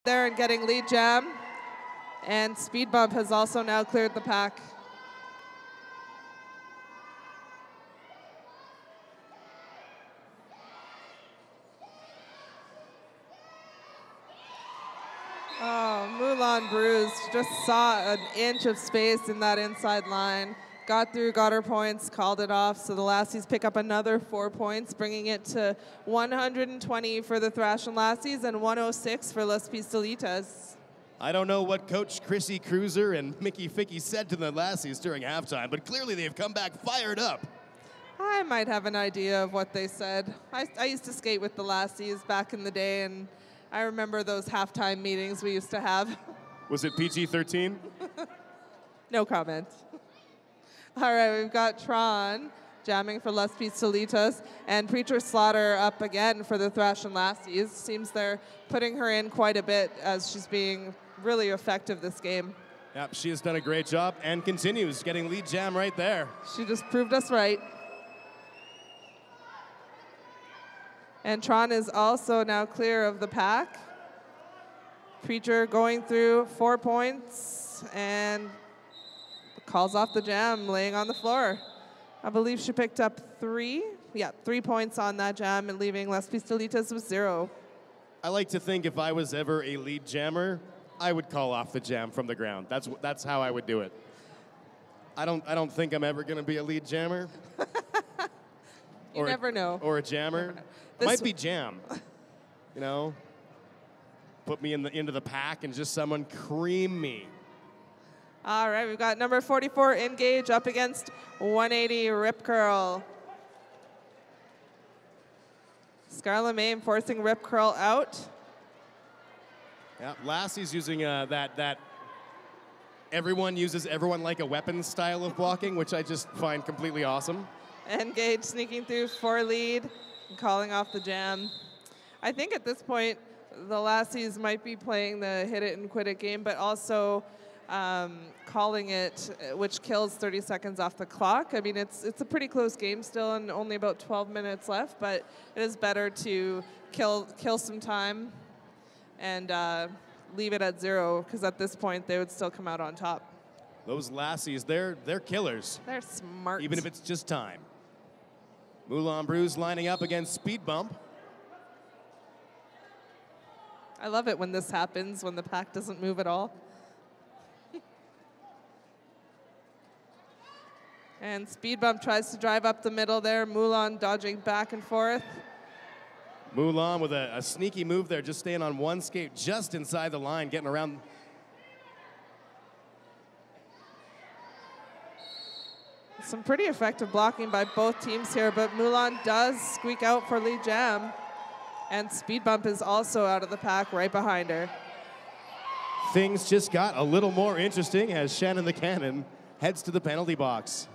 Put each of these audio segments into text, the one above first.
there and getting lead jam. And Speed Bump has also now cleared the pack. Oh, Moulin Bruise just saw an inch of space in that inside line. Got through, got her points, called it off. So the Lassies pick up another 4 points, bringing it to 120 for the Thrashin Lassies and 106 for Las Pistolitas. I don't know what Coach Chrissy Cruiser and Mickey Ficky said to the Lassies during halftime, but clearly they've come back fired up. I might have an idea of what they said. I used to skate with the Lassies back in the day, and I remember those halftime meetings we used to have. Was it PG-13? No comment. All right, we've got Tron jamming for Las Pistolitas, and Preacher Slaughter up again for the Thrashin Lassies. Seems they're putting her in quite a bit as she's being really effective this game. Yep, she has done a great job and continues getting lead jam right there. She just proved us right. And Tron is also now clear of the pack. Preacher going through 4 points and calls off the jam, laying on the floor. I believe she picked up 3. Yeah, 3 points on that jam and leaving Las Pistolitas with 0. I like to think if I was ever a lead jammer, I would call off the jam from the ground. That's how I would do it. I don't think I'm ever going to be a lead jammer. You never know. Or a jammer. Might be jam. You know, put me into the pack and just someone cream me. All right, we've got number 44 Engage up against 180 Rip Curl. Scarlet Mame forcing Rip Curl out. Yeah, Lassie's using that everyone uses everyone like a weapon style of blocking, which I just find completely awesome. Engage sneaking through for lead and calling off the jam. I think at this point, the Lassies might be playing the hit it and quit it game, but also calling it, which kills 30 seconds off the clock. I mean, it's a pretty close game still and only about 12 minutes left, but it is better to kill some time and leave it at 0, because at this point, they would still come out on top. Those Lassies, they're killers. They're smart. Even if it's just time. Moulin Bruise lining up against Speed Bump. I love it when this happens, when the pack doesn't move at all. And Speed Bump tries to drive up the middle there. Moulin dodging back and forth. Moulin with a sneaky move there, just staying on one skate just inside the line, getting around. Some pretty effective blocking by both teams here, but Moulin does squeak out for lead jam. And Speed Bump is also out of the pack right behind her. Things just got a little more interesting as Shannon the Cannon heads to the penalty box.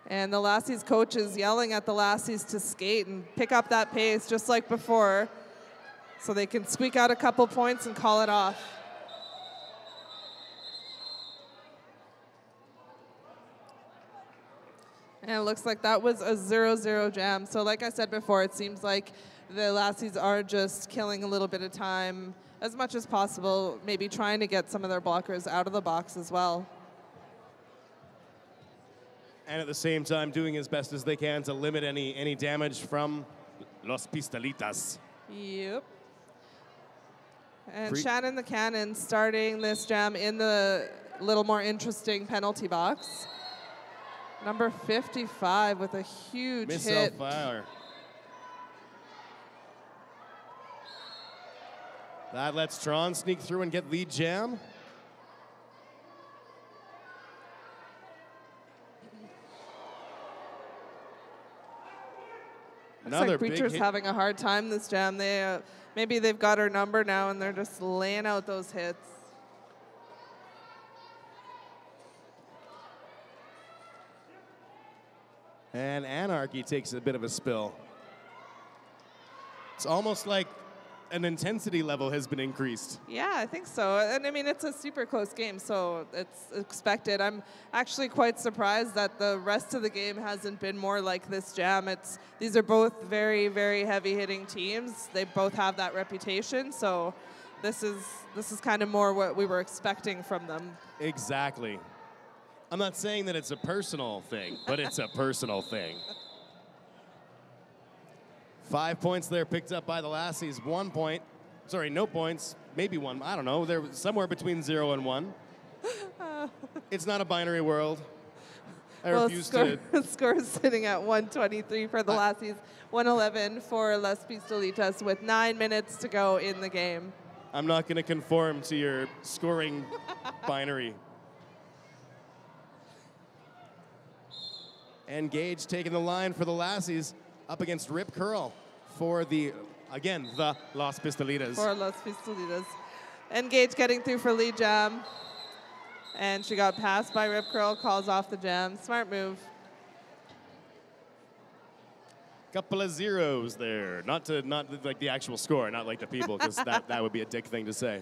And the Lassies coach is yelling at the Lassies to skate and pick up that pace just like before so they can squeak out a couple points and call it off. And it looks like that was a 0-0 jam. So like I said before, it seems like the Lassies are just killing a little bit of time as much as possible, maybe trying to get some of their blockers out of the box as well. And at the same time, doing as best as they can to limit any damage from Los Pistolitas. Yep. And Shannon the Cannon starting this jam in the little more interesting penalty box. Number 55 with a huge hit. Fire. That lets Tron sneak through and get lead jam. Looks like Preacher's having a hard time this jam. They maybe they've got her number now and they're just laying out those hits. And Anarchy takes a bit of a spill. It's almost like an intensity level has been increased. Yeah, I think so. And I mean, it's a super close game, so it's expected. I'm actually quite surprised that the rest of the game hasn't been more like this jam. These are both very, very heavy-hitting teams. They both have that reputation, so this is kind of more what we were expecting from them. Exactly. I'm not saying that it's a personal thing, but it's a personal thing. 5 points there picked up by the Lassies. 1 point. Sorry, no points. Maybe one. I don't know. They're somewhere between 0 and 1. It's not a binary world. I refuse to. Score is sitting at 123 for the Lassies, 111 for Les Pistolitas with 9 minutes to go in the game. I'm not going to conform to your scoring binary. And Gage taking the line for the Lassies up against Rip Curl for the, again, the Los Pistolitas. For Los Pistolitas. And Gage getting through for lead jam. And she got passed by Rip Curl, calls off the jam. Smart move. Couple of zeros there. Not like the actual score, not like the people, because that would be a dick thing to say.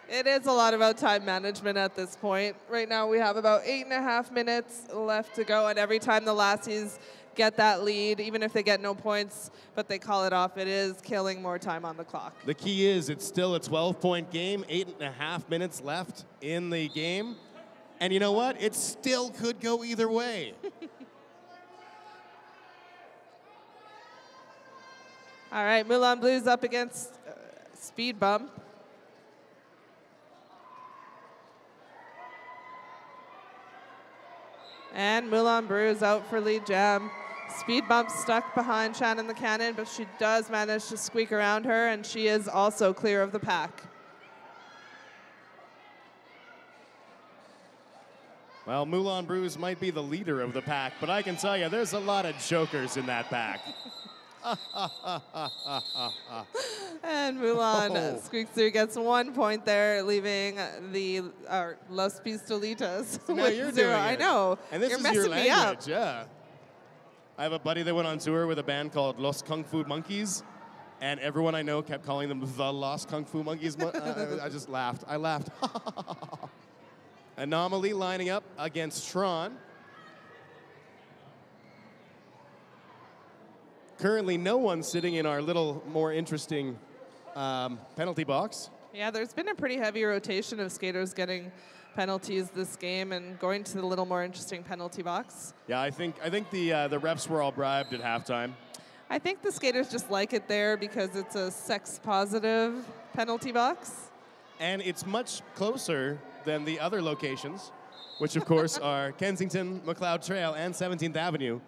It is a lot about time management at this point. Right now we have about 8.5 minutes left to go, and every time the Lassies get that lead, even if they get no points, but they call it off, it is killing more time on the clock. The key is it's still a 12-point game, 8.5 minutes left in the game. And you know what? It still could go either way. All right, Moulin Blues up against Speed Bump. And Moulin Brews out for lead jam. Speed Bump stuck behind Shannon the Cannon, but she does manage to squeak around her, and she is also clear of the pack. Well, Moulin Brews might be the leader of the pack, but I can tell you there's a lot of jokers in that pack. And Moulin squeaks through, gets 1 point there, leaving the Los Pistolitas. So now you're doing it. I know. And this You're is messing your me language, up. yeah. I have a buddy that went on tour with a band called Los Kung Fu Monkeys, and everyone I know kept calling them the Los Kung Fu Monkeys. I just laughed. I laughed. Anomaly lining up against Tron. Currently, no one sitting in our little more interesting penalty box. Yeah, there's been a pretty heavy rotation of skaters getting penalties this game and going to the little more interesting penalty box. Yeah, I think the refs were all bribed at halftime. I think the skaters just like it there because it's a sex-positive penalty box. And it's much closer than the other locations, which of course are Kensington, McLeod Trail, and 17th Avenue.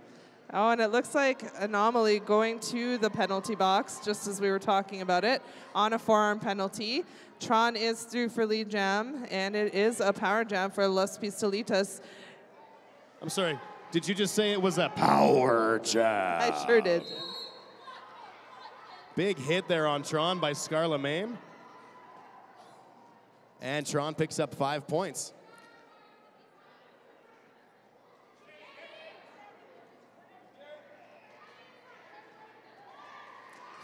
Oh, and it looks like Anomaly going to the penalty box, just as we were talking about it, on a forearm penalty. Tron is through for lead jam, and it is a power jam for Los Pistolitas. I'm sorry, did you just say it was a power jam? I sure did. Big hit there on Tron by Scarla Mame. And Tron picks up 5 points.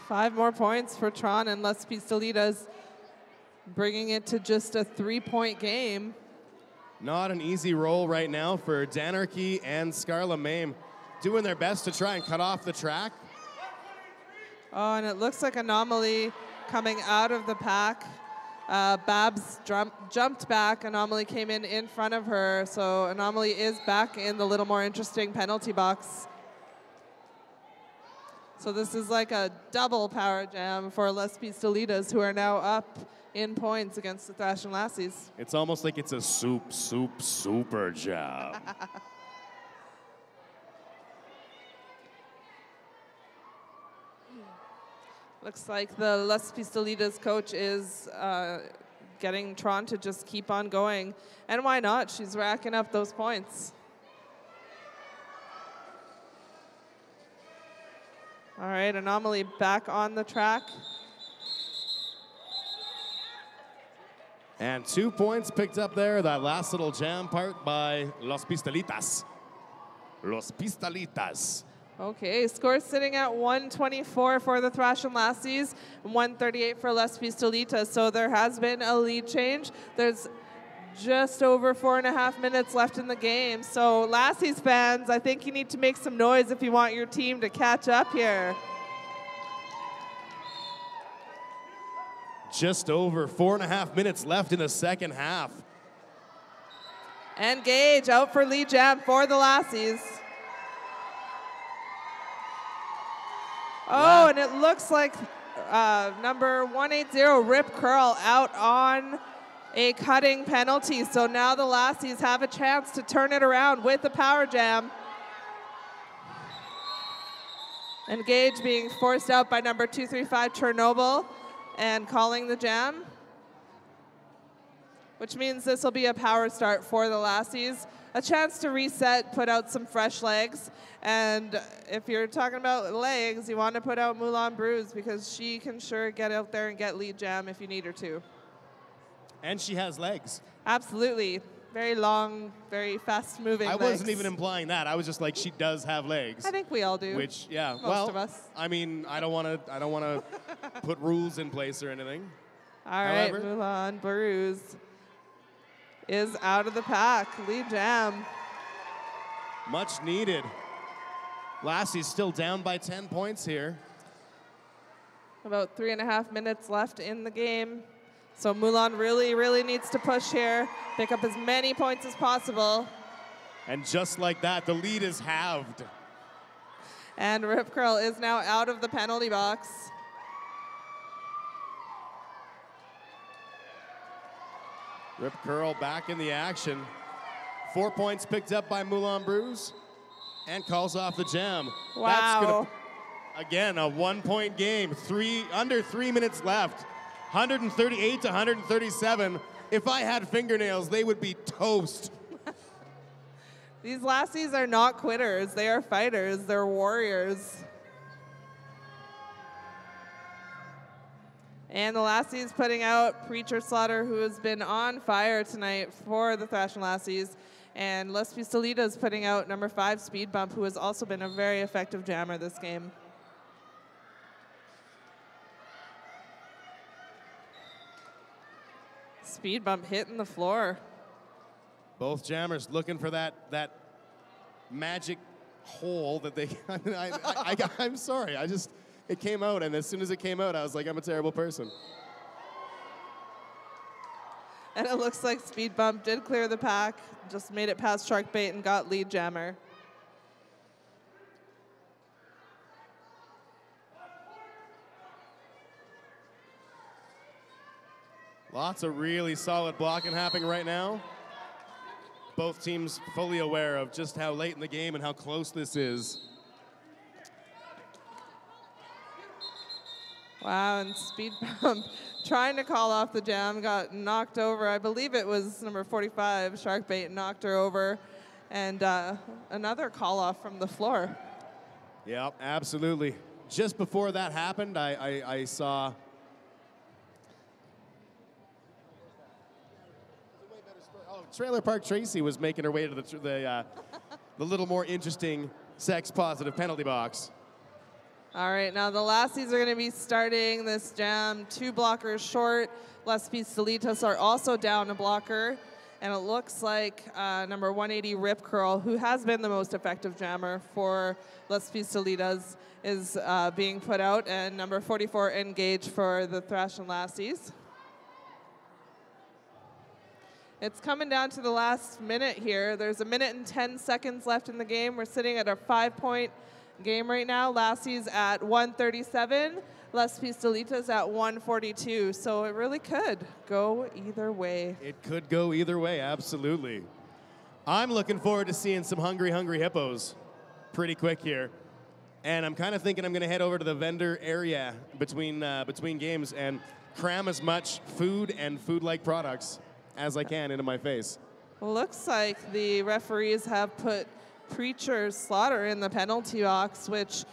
Five more points for Tron and Los Pistolitas, bringing it to just a 3-point game. Not an easy roll right now for Danarchy and Scarla Mame, doing their best to try and cut off the track. Oh, and it looks like Anomaly coming out of the pack. Babs jumped back. Anomaly came in front of her, so Anomaly is back in the little more interesting penalty box. So this is like a double power jam for Les Pistolitas, who are now up in points against the Thrashin Lassies. It's almost like it's a super jam. Looks like the Les Pistolitas coach is getting Tron to just keep on going. And why not? She's racking up those points. All right, Anomaly back on the track. And 2 points picked up there, that last little jam part by Los Pistolitas. Los Pistolitas. Okay, score sitting at 124 for the Thrashin Lassies, 138 for Les Pistolitas. So there has been a lead change. There's just over 4.5 minutes left in the game. So Lassies fans, I think you need to make some noise if you want your team to catch up here. Just over 4.5 minutes left in the second half. And Gage out for lead jam for the Lassies. Oh, and it looks like number 180, Rip Curl, out on a cutting penalty. So now the Lassies have a chance to turn it around with the power jam. And Gage being forced out by number 235, Chernobyl, and calling the jam, which means this will be a power start for the Lassies. A chance to reset, put out some fresh legs. And if you're talking about legs, you want to put out Moulin Bruise because she can sure get out there and get lead jam if you need her to. And she has legs. Absolutely. Very long, very fast-moving legs. I wasn't even implying that. I was just like, she does have legs. I think we all do. Which, yeah, most of us. I mean, I don't want to put rules in place or anything. All right, Moulin Bruise is out of the pack. Lead jam. Much needed. Lassie's still down by 10 points here. About 3.5 minutes left in the game. So Moulin really, really needs to push here, pick up as many points as possible. And just like that, the lead is halved. And Rip Curl is now out of the penalty box. Rip Curl back in the action. 4 points picked up by Moulin Bruise and calls off the jam. Wow. That's gonna, again, a 1-point game. Under 3 minutes left. 138 to 137. If I had fingernails, they would be toast. These Lassies are not quitters. They are fighters. They're warriors. And the Lassies putting out Preacher Slaughter, who has been on fire tonight for the Thrashin Lassies. And Les Pistolitas putting out number 5, Speed Bump, who has also been a very effective jammer this game. Speed Bump hitting the floor. Both jammers looking for that magic hole that they. I'm sorry. It came out, and as soon as it came out, I was like, I'm a terrible person. And it looks like Speed Bump did clear the pack, just made it past Shark Bait and got lead jammer. Lots of really solid blocking happening right now. Both teams fully aware of just how late in the game and how close this is. Wow, and Speed Bump trying to call off the jam, got knocked over. I believe it was number 45, Shark Bait, knocked her over. And another call off from the floor. Yeah, absolutely. Just before that happened, I saw... Trailer Park Tracy was making her way to the little more interesting sex-positive penalty box. All right, now the Lassies are going to be starting this jam 2 blockers short. Les Pistolitas are also down a blocker. And it looks like number 180, Rip Curl, who has been the most effective jammer for Les Pistolitas, is being put out. And number 44, Engage for the Thrashin Lassies. It's coming down to the last minute here. There's 1 minute and 10 seconds left in the game. We're sitting at a 5-point game right now. Lassies at 137, Les Pistolitas at 142. So it really could go either way. It could go either way, absolutely. I'm looking forward to seeing some hungry hippos pretty quick here. And I'm kind of thinking I'm going to head over to the vendor area between games and cram as much food and food-like products as I can into my face. Looks like the referees have put Preacher Slaughter in the penalty box, which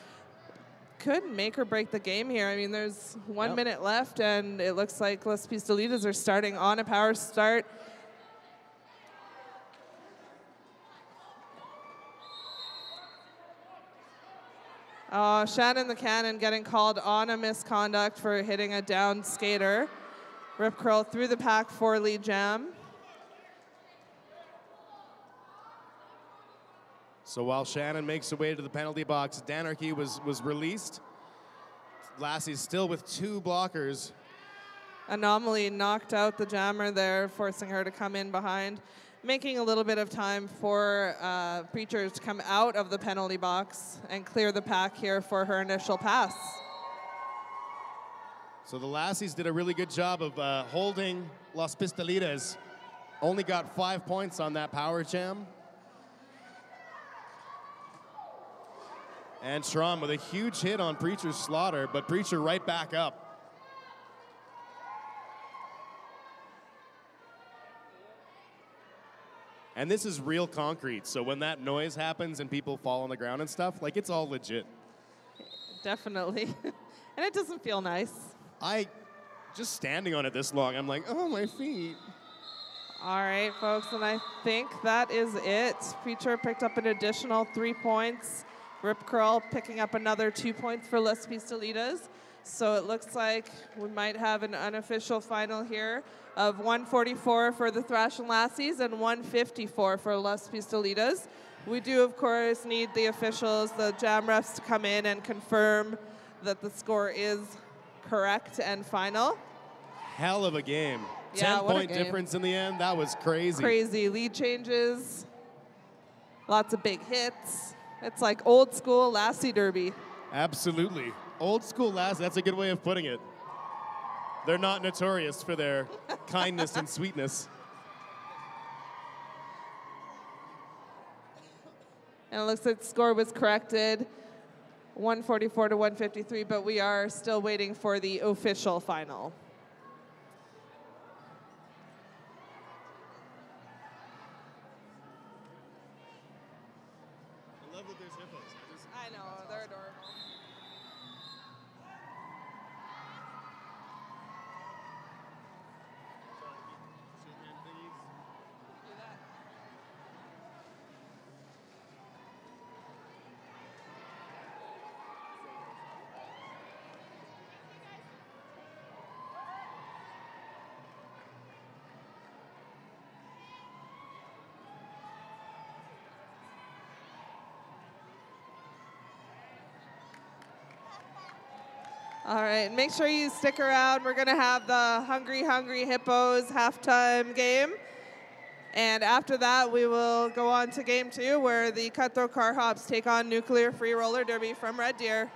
could make or break the game here. I mean, there's 1 minute left, and it looks like Les Pistolitas are starting on a power start. Shannon the Cannon getting called on a misconduct for hitting a downed skater. Rip Curl through the pack for lead jam. So while Shannon makes her way to the penalty box, Danarchy was released. Lassie's still with 2 blockers. Anomaly knocked out the jammer there, forcing her to come in behind, making a little bit of time for Preachers to come out of the penalty box and clear the pack here for her initial pass. So the Lassies did a really good job of holding Las Pistolitas. Only got 5 points on that power jam. And Schramm with a huge hit on Preacher's slaughter, but Preacher right back up. And this is real concrete, so when that noise happens and people fall on the ground and stuff, like, it's all legit. Definitely. And it doesn't feel nice. Just standing on it this long, I'm like, oh, my feet. All right, folks, and I think that is it. Preacher picked up an additional 3 points. Rip Curl picking up another 2 points for Las Pistolitas. So it looks like we might have an unofficial final here of 144 for the Thrashin Lassies and 154 for Las Pistolitas. We do, of course, need the officials, the jam refs, to come in and confirm that the score is correct and final. Hell of a game. Yeah, 10-point difference in the end. That was crazy. Crazy lead changes. Lots of big hits. It's like old school Lassie Derby. Absolutely. Old school Lassie, that's a good way of putting it. They're not notorious for their kindness and sweetness. And it looks like the score was corrected, 144 to 153, but we are still waiting for the official final. I love that there's hippos. I know, they're adorable. All right, make sure you stick around. We're going to have the Hungry Hungry Hippos halftime game. And after that, we will go on to game 2, where the Cutthroat Car Hops take on Nuclear Free Roller Derby from Red Deer.